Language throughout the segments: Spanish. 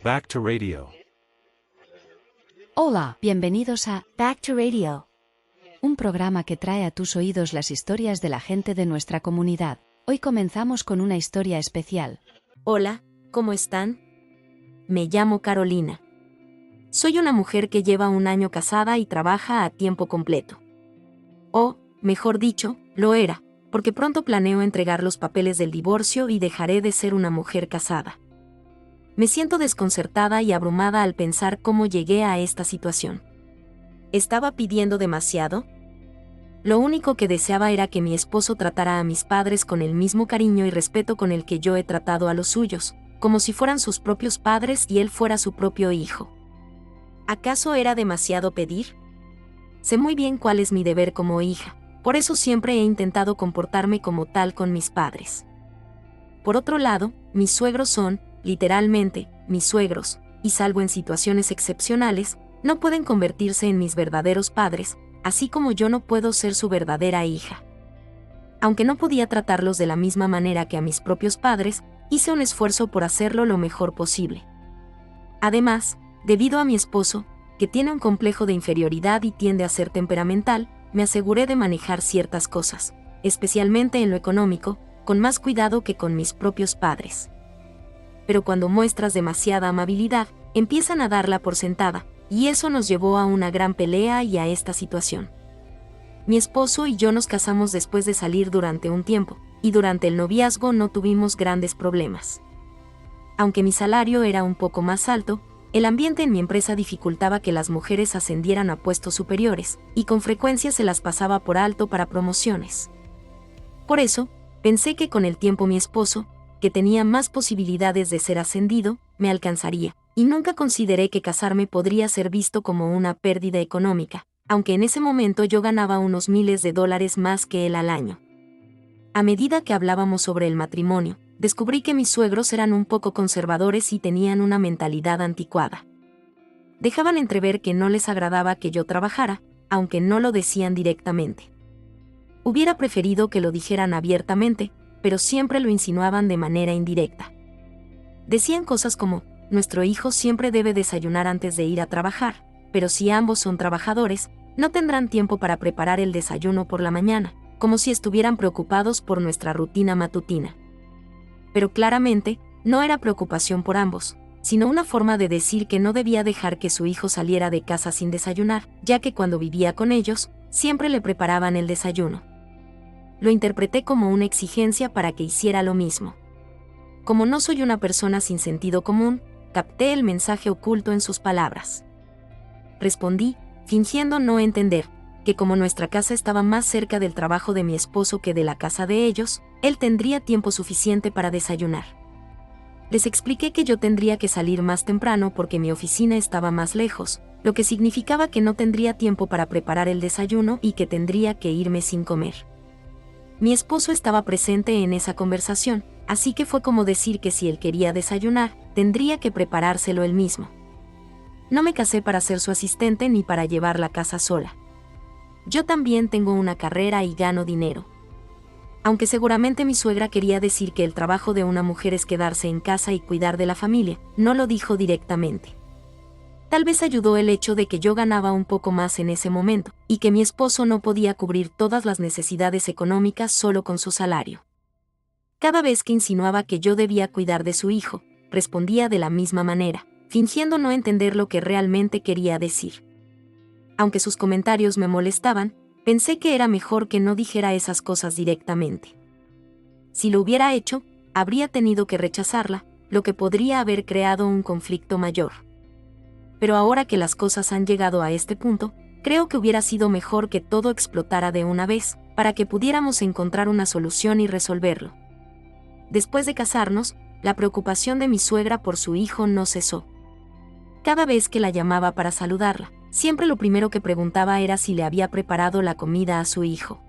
Back to Radio. Hola, bienvenidos a Back to Radio, un programa que trae a tus oídos las historias de la gente de nuestra comunidad. Hoy comenzamos con una historia especial. Hola, ¿cómo están? Me llamo Carolina. Soy una mujer que lleva un año casada y trabaja a tiempo completo. O, mejor dicho, lo era, porque pronto planeo entregar los papeles del divorcio y dejaré de ser una mujer casada. Me siento desconcertada y abrumada al pensar cómo llegué a esta situación. ¿Estaba pidiendo demasiado? Lo único que deseaba era que mi esposo tratara a mis padres con el mismo cariño y respeto con el que yo he tratado a los suyos, como si fueran sus propios padres y él fuera su propio hijo. ¿Acaso era demasiado pedir? Sé muy bien cuál es mi deber como hija, por eso siempre he intentado comportarme como tal con mis padres. Por otro lado, mis suegros son, literalmente, mis suegros, y salvo en situaciones excepcionales, no pueden convertirse en mis verdaderos padres, así como yo no puedo ser su verdadera hija. Aunque no podía tratarlos de la misma manera que a mis propios padres, hice un esfuerzo por hacerlo lo mejor posible. Además, debido a mi esposo, que tiene un complejo de inferioridad y tiende a ser temperamental, me aseguré de manejar ciertas cosas, especialmente en lo económico, con más cuidado que con mis propios padres. Pero cuando muestras demasiada amabilidad, empiezan a darla por sentada, y eso nos llevó a una gran pelea y a esta situación. Mi esposo y yo nos casamos después de salir durante un tiempo, y durante el noviazgo no tuvimos grandes problemas. Aunque mi salario era un poco más alto, el ambiente en mi empresa dificultaba que las mujeres ascendieran a puestos superiores, y con frecuencia se las pasaba por alto para promociones. Por eso, pensé que con el tiempo mi esposo, que tenía más posibilidades de ser ascendido, me alcanzaría, y nunca consideré que casarme podría ser visto como una pérdida económica, aunque en ese momento yo ganaba unos miles de dólares más que él al año. A medida que hablábamos sobre el matrimonio, descubrí que mis suegros eran un poco conservadores y tenían una mentalidad anticuada. Dejaban entrever que no les agradaba que yo trabajara, aunque no lo decían directamente. Hubiera preferido que lo dijeran abiertamente, pero siempre lo insinuaban de manera indirecta. Decían cosas como, nuestro hijo siempre debe desayunar antes de ir a trabajar, pero si ambos son trabajadores, no tendrán tiempo para preparar el desayuno por la mañana, como si estuvieran preocupados por nuestra rutina matutina. Pero claramente, no era preocupación por ambos, sino una forma de decir que no debía dejar que su hijo saliera de casa sin desayunar, ya que cuando vivía con ellos, siempre le preparaban el desayuno. Lo interpreté como una exigencia para que hiciera lo mismo. Como no soy una persona sin sentido común, capté el mensaje oculto en sus palabras. Respondí, fingiendo no entender, que como nuestra casa estaba más cerca del trabajo de mi esposo que de la casa de ellos, él tendría tiempo suficiente para desayunar. Les expliqué que yo tendría que salir más temprano porque mi oficina estaba más lejos, lo que significaba que no tendría tiempo para preparar el desayuno y que tendría que irme sin comer. Mi esposo estaba presente en esa conversación, así que fue como decir que si él quería desayunar, tendría que preparárselo él mismo. No me casé para ser su asistente ni para llevar la casa sola. Yo también tengo una carrera y gano dinero. Aunque seguramente mi suegra quería decir que el trabajo de una mujer es quedarse en casa y cuidar de la familia, no lo dijo directamente. Tal vez ayudó el hecho de que yo ganaba un poco más en ese momento, y que mi esposo no podía cubrir todas las necesidades económicas solo con su salario. Cada vez que insinuaba que yo debía cuidar de su hijo, respondía de la misma manera, fingiendo no entender lo que realmente quería decir. Aunque sus comentarios me molestaban, pensé que era mejor que no dijera esas cosas directamente. Si lo hubiera hecho, habría tenido que rechazarla, lo que podría haber creado un conflicto mayor. Pero ahora que las cosas han llegado a este punto, creo que hubiera sido mejor que todo explotara de una vez, para que pudiéramos encontrar una solución y resolverlo. Después de casarnos, la preocupación de mi suegra por su hijo no cesó. Cada vez que la llamaba para saludarla, siempre lo primero que preguntaba era si le había preparado la comida a su hijo.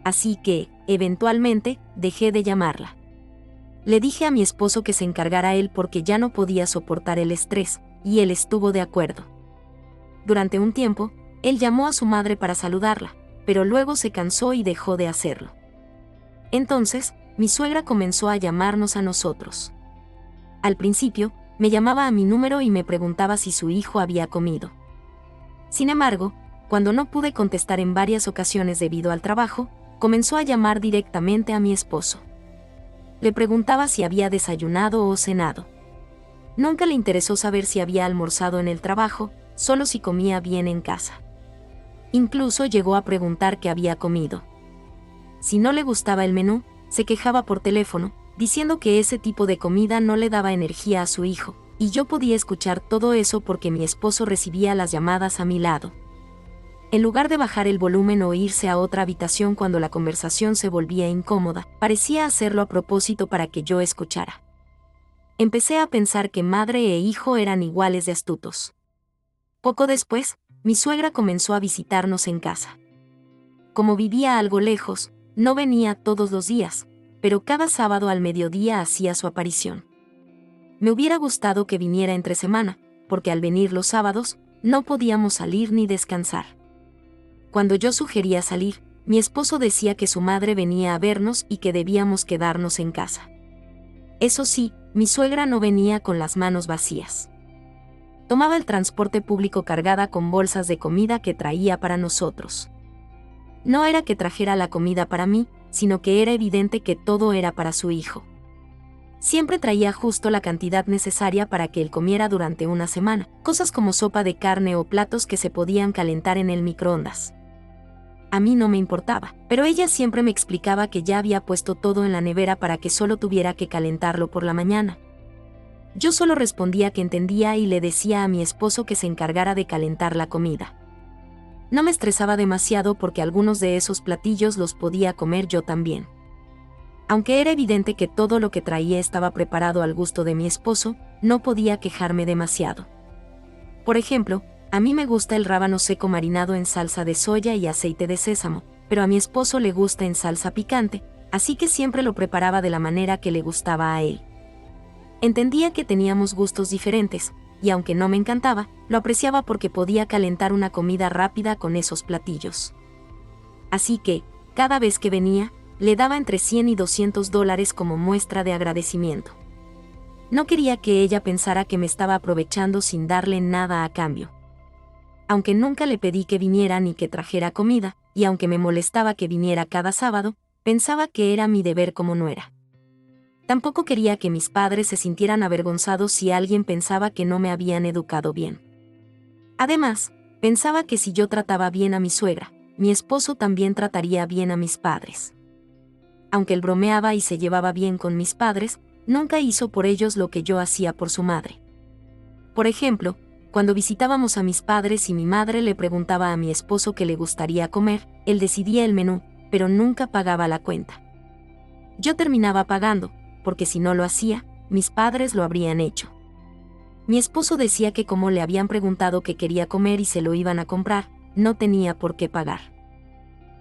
Así que, eventualmente, dejé de llamarla. Le dije a mi esposo que se encargara él porque ya no podía soportar el estrés, y él estuvo de acuerdo. Durante un tiempo, él llamó a su madre para saludarla, pero luego se cansó y dejó de hacerlo. Entonces, mi suegra comenzó a llamarnos a nosotros. Al principio, me llamaba a mi número y me preguntaba si su hijo había comido. Sin embargo, cuando no pude contestar en varias ocasiones debido al trabajo, comenzó a llamar directamente a mi esposo. Le preguntaba si había desayunado o cenado. Nunca le interesó saber si había almorzado en el trabajo, solo si comía bien en casa. Incluso llegó a preguntar qué había comido. Si no le gustaba el menú, se quejaba por teléfono, diciendo que ese tipo de comida no le daba energía a su hijo, y yo podía escuchar todo eso porque mi esposo recibía las llamadas a mi lado. En lugar de bajar el volumen o irse a otra habitación cuando la conversación se volvía incómoda, parecía hacerlo a propósito para que yo escuchara. Empecé a pensar que madre e hijo eran iguales de astutos. Poco después, mi suegra comenzó a visitarnos en casa. Como vivía algo lejos, no venía todos los días, pero cada sábado al mediodía hacía su aparición. Me hubiera gustado que viniera entre semana, porque al venir los sábados, no podíamos salir ni descansar. Cuando yo sugería salir, mi esposo decía que su madre venía a vernos y que debíamos quedarnos en casa. Eso sí, mi suegra no venía con las manos vacías. Tomaba el transporte público cargada con bolsas de comida que traía para nosotros. No era que trajera la comida para mí, sino que era evidente que todo era para su hijo. Siempre traía justo la cantidad necesaria para que él comiera durante una semana, cosas como sopa de carne o platos que se podían calentar en el microondas. A mí no me importaba, pero ella siempre me explicaba que ya había puesto todo en la nevera para que solo tuviera que calentarlo por la mañana. Yo solo respondía que entendía y le decía a mi esposo que se encargara de calentar la comida. No me estresaba demasiado porque algunos de esos platillos los podía comer yo también. Aunque era evidente que todo lo que traía estaba preparado al gusto de mi esposo, no podía quejarme demasiado. Por ejemplo, a mí me gusta el rábano seco marinado en salsa de soya y aceite de sésamo, pero a mi esposo le gusta en salsa picante, así que siempre lo preparaba de la manera que le gustaba a él. Entendía que teníamos gustos diferentes, y aunque no me encantaba, lo apreciaba porque podía calentar una comida rápida con esos platillos. Así que, cada vez que venía, le daba entre $100 y $200 como muestra de agradecimiento. No quería que ella pensara que me estaba aprovechando sin darle nada a cambio. Aunque nunca le pedí que viniera ni que trajera comida, y aunque me molestaba que viniera cada sábado, pensaba que era mi deber como nuera. Tampoco quería que mis padres se sintieran avergonzados si alguien pensaba que no me habían educado bien. Además, pensaba que si yo trataba bien a mi suegra, mi esposo también trataría bien a mis padres. Aunque él bromeaba y se llevaba bien con mis padres, nunca hizo por ellos lo que yo hacía por su madre. Por ejemplo, cuando visitábamos a mis padres y mi madre le preguntaba a mi esposo qué le gustaría comer, él decidía el menú, pero nunca pagaba la cuenta. Yo terminaba pagando, porque si no lo hacía, mis padres lo habrían hecho. Mi esposo decía que como le habían preguntado qué quería comer y se lo iban a comprar, no tenía por qué pagar.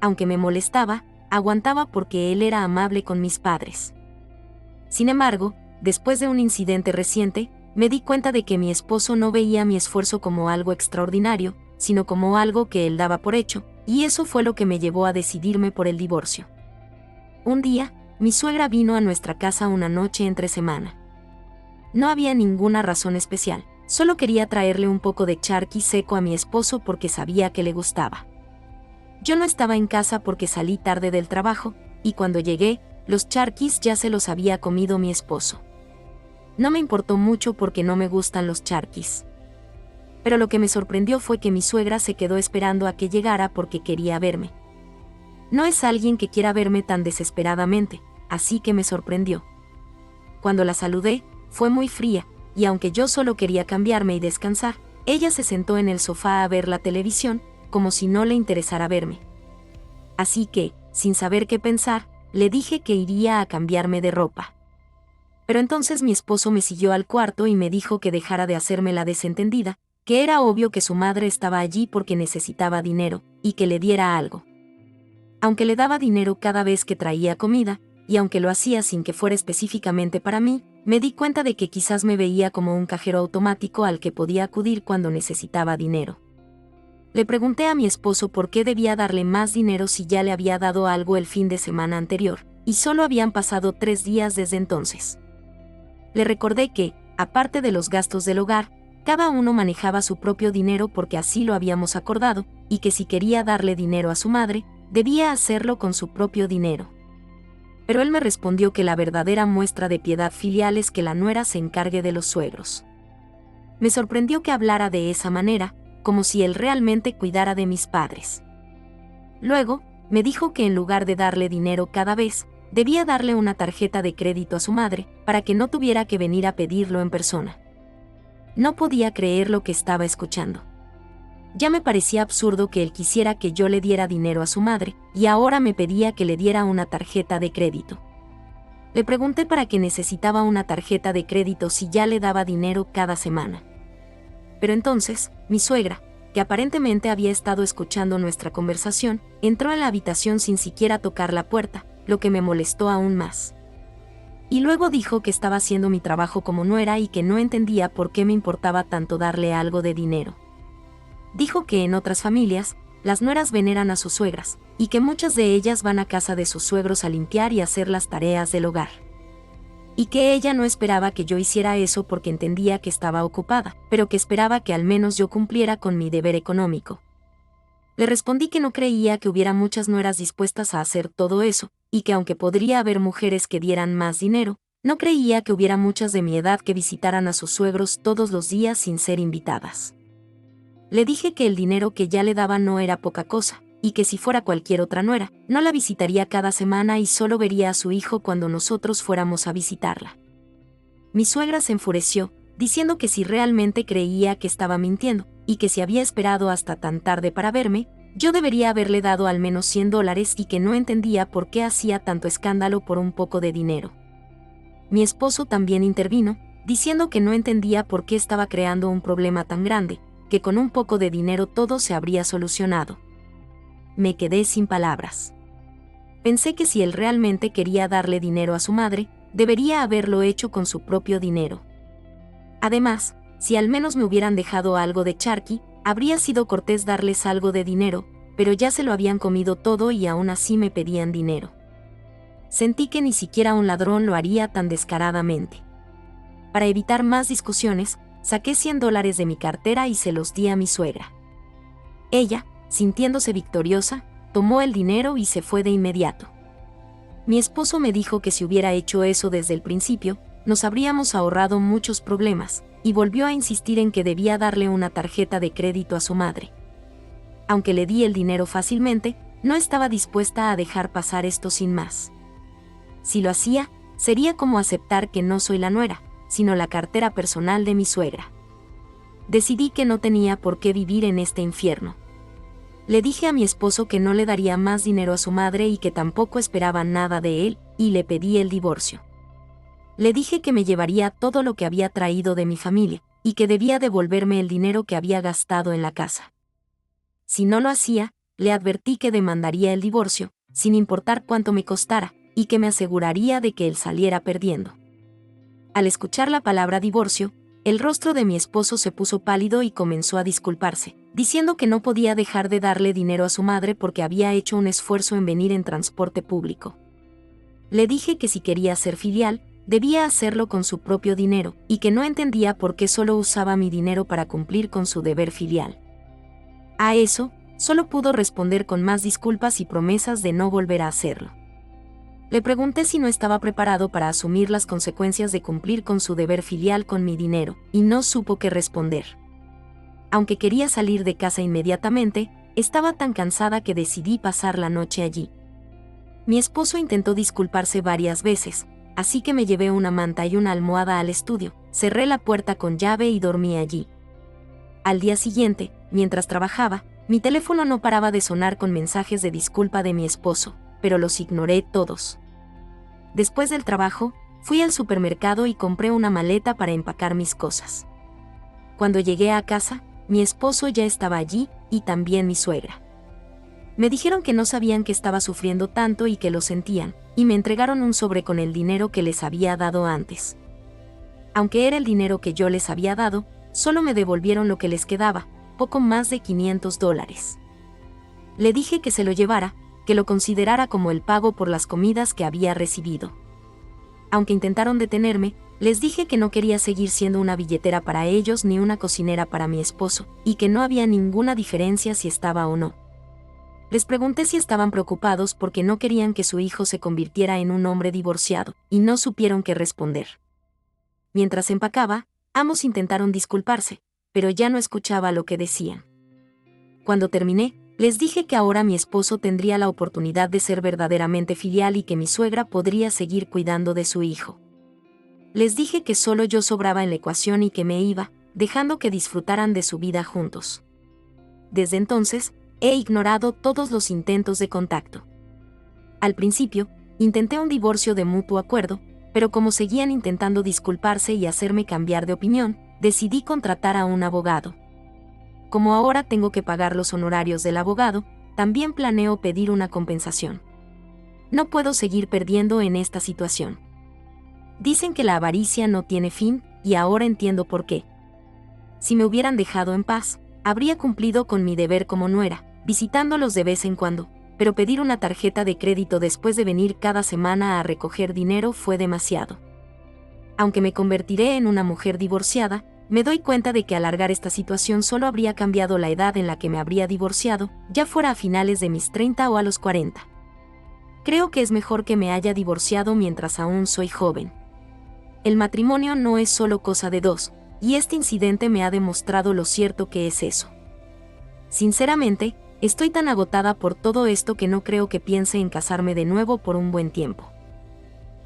Aunque me molestaba, aguantaba porque él era amable con mis padres. Sin embargo, después de un incidente reciente, me di cuenta de que mi esposo no veía mi esfuerzo como algo extraordinario, sino como algo que él daba por hecho, y eso fue lo que me llevó a decidirme por el divorcio. Un día, mi suegra vino a nuestra casa una noche entre semana. No había ninguna razón especial, solo quería traerle un poco de charqui seco a mi esposo porque sabía que le gustaba. Yo no estaba en casa porque salí tarde del trabajo, y cuando llegué, los charquis ya se los había comido mi esposo. No me importó mucho porque no me gustan los charquis. Pero lo que me sorprendió fue que mi suegra se quedó esperando a que llegara porque quería verme. No es alguien que quiera verme tan desesperadamente, así que me sorprendió. Cuando la saludé, fue muy fría, y aunque yo solo quería cambiarme y descansar, ella se sentó en el sofá a ver la televisión, como si no le interesara verme. Así que, sin saber qué pensar, le dije que iría a cambiarme de ropa. Pero entonces mi esposo me siguió al cuarto y me dijo que dejara de hacerme la desentendida, que era obvio que su madre estaba allí porque necesitaba dinero, y que le diera algo. Aunque le daba dinero cada vez que traía comida, y aunque lo hacía sin que fuera específicamente para mí, me di cuenta de que quizás me veía como un cajero automático al que podía acudir cuando necesitaba dinero. Le pregunté a mi esposo por qué debía darle más dinero si ya le había dado algo el fin de semana anterior, y solo habían pasado 3 días desde entonces. Le recordé que, aparte de los gastos del hogar, cada uno manejaba su propio dinero porque así lo habíamos acordado, y que si quería darle dinero a su madre, debía hacerlo con su propio dinero. Pero él me respondió que la verdadera muestra de piedad filial es que la nuera se encargue de los suegros. Me sorprendió que hablara de esa manera, como si él realmente cuidara de mis padres. Luego, me dijo que en lugar de darle dinero cada vez, debía darle una tarjeta de crédito a su madre, para que no tuviera que venir a pedirlo en persona. No podía creer lo que estaba escuchando. Ya me parecía absurdo que él quisiera que yo le diera dinero a su madre, y ahora me pedía que le diera una tarjeta de crédito. Le pregunté para qué necesitaba una tarjeta de crédito si ya le daba dinero cada semana. Pero entonces, mi suegra, que aparentemente había estado escuchando nuestra conversación, entró a la habitación sin siquiera tocar la puerta, lo que me molestó aún más. Y luego dijo que estaba haciendo mi trabajo como nuera y que no entendía por qué me importaba tanto darle algo de dinero. Dijo que en otras familias, las nueras veneran a sus suegras, y que muchas de ellas van a casa de sus suegros a limpiar y hacer las tareas del hogar. Y que ella no esperaba que yo hiciera eso porque entendía que estaba ocupada, pero que esperaba que al menos yo cumpliera con mi deber económico. Le respondí que no creía que hubiera muchas nueras dispuestas a hacer todo eso, y que aunque podría haber mujeres que dieran más dinero, no creía que hubiera muchas de mi edad que visitaran a sus suegros todos los días sin ser invitadas. Le dije que el dinero que ya le daba no era poca cosa, y que si fuera cualquier otra nuera, no la visitaría cada semana y solo vería a su hijo cuando nosotros fuéramos a visitarla. Mi suegra se enfureció, diciendo que si realmente creía que estaba mintiendo, y que si había esperado hasta tan tarde para verme, yo debería haberle dado al menos $100 y que no entendía por qué hacía tanto escándalo por un poco de dinero. Mi esposo también intervino, diciendo que no entendía por qué estaba creando un problema tan grande, que con un poco de dinero todo se habría solucionado. Me quedé sin palabras. Pensé que si él realmente quería darle dinero a su madre, debería haberlo hecho con su propio dinero. Además, si al menos me hubieran dejado algo de charqui, habría sido cortés darles algo de dinero, pero ya se lo habían comido todo y aún así me pedían dinero. Sentí que ni siquiera un ladrón lo haría tan descaradamente. Para evitar más discusiones, saqué $100 de mi cartera y se los di a mi suegra. Ella, sintiéndose victoriosa, tomó el dinero y se fue de inmediato. Mi esposo me dijo que si hubiera hecho eso desde el principio, nos habríamos ahorrado muchos problemas, y volvió a insistir en que debía darle una tarjeta de crédito a su madre. Aunque le di el dinero fácilmente, no estaba dispuesta a dejar pasar esto sin más. Si lo hacía, sería como aceptar que no soy la nuera, sino la cartera personal de mi suegra. Decidí que no tenía por qué vivir en este infierno. Le dije a mi esposo que no le daría más dinero a su madre y que tampoco esperaba nada de él, y le pedí el divorcio. Le dije que me llevaría todo lo que había traído de mi familia, y que debía devolverme el dinero que había gastado en la casa. Si no lo hacía, le advertí que demandaría el divorcio, sin importar cuánto me costara, y que me aseguraría de que él saliera perdiendo. Al escuchar la palabra divorcio, el rostro de mi esposo se puso pálido y comenzó a disculparse, diciendo que no podía dejar de darle dinero a su madre porque había hecho un esfuerzo en venir en transporte público. Le dije que si quería ser filial, debía hacerlo con su propio dinero, y que no entendía por qué solo usaba mi dinero para cumplir con su deber filial. A eso, solo pudo responder con más disculpas y promesas de no volver a hacerlo. Le pregunté si no estaba preparado para asumir las consecuencias de cumplir con su deber filial con mi dinero, y no supo qué responder. Aunque quería salir de casa inmediatamente, estaba tan cansada que decidí pasar la noche allí. Mi esposo intentó disculparse varias veces, así que me llevé una manta y una almohada al estudio, cerré la puerta con llave y dormí allí. Al día siguiente, mientras trabajaba, mi teléfono no paraba de sonar con mensajes de disculpa de mi esposo, pero los ignoré todos. Después del trabajo, fui al supermercado y compré una maleta para empacar mis cosas. Cuando llegué a casa, mi esposo ya estaba allí, y también mi suegra. Me dijeron que no sabían que estaba sufriendo tanto y que lo sentían, y me entregaron un sobre con el dinero que les había dado antes. Aunque era el dinero que yo les había dado, solo me devolvieron lo que les quedaba, poco más de $500. Le dije que se lo llevara, que lo considerara como el pago por las comidas que había recibido. Aunque intentaron detenerme, Les dije que no quería seguir siendo una billetera para ellos ni una cocinera para mi esposo, y que no había ninguna diferencia si estaba o no. Les pregunté si estaban preocupados porque no querían que su hijo se convirtiera en un hombre divorciado, y no supieron qué responder. Mientras empacaba, ambos intentaron disculparse, pero ya no escuchaba lo que decían. Cuando terminé, les dije que ahora mi esposo tendría la oportunidad de ser verdaderamente filial y que mi suegra podría seguir cuidando de su hijo. Les dije que solo yo sobraba en la ecuación y que me iba, dejando que disfrutaran de su vida juntos. Desde entonces, he ignorado todos los intentos de contacto. Al principio, intenté un divorcio de mutuo acuerdo, pero como seguían intentando disculparse y hacerme cambiar de opinión, decidí contratar a un abogado. Como ahora tengo que pagar los honorarios del abogado, también planeo pedir una compensación. No puedo seguir perdiendo en esta situación. Dicen que la avaricia no tiene fin, y ahora entiendo por qué. Si me hubieran dejado en paz, habría cumplido con mi deber como nuera, visitándolos de vez en cuando, pero pedir una tarjeta de crédito después de venir cada semana a recoger dinero fue demasiado. Aunque me convertiré en una mujer divorciada, me doy cuenta de que alargar esta situación solo habría cambiado la edad en la que me habría divorciado, ya fuera a finales de mis 30 o a los 40. Creo que es mejor que me haya divorciado mientras aún soy joven. El matrimonio no es solo cosa de dos, y este incidente me ha demostrado lo cierto que es eso. Sinceramente, estoy tan agotada por todo esto que no creo que piense en casarme de nuevo por un buen tiempo.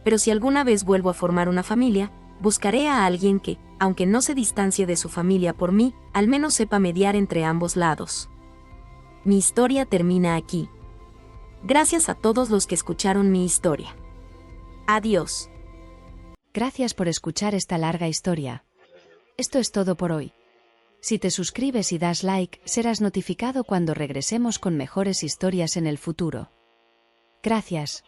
Pero si alguna vez vuelvo a formar una familia, buscaré a alguien que, aunque no se distancie de su familia por mí, al menos sepa mediar entre ambos lados. Mi historia termina aquí. Gracias a todos los que escucharon mi historia. Adiós. Gracias por escuchar esta larga historia. Esto es todo por hoy. Si te suscribes y das like, serás notificado cuando regresemos con mejores historias en el futuro. Gracias.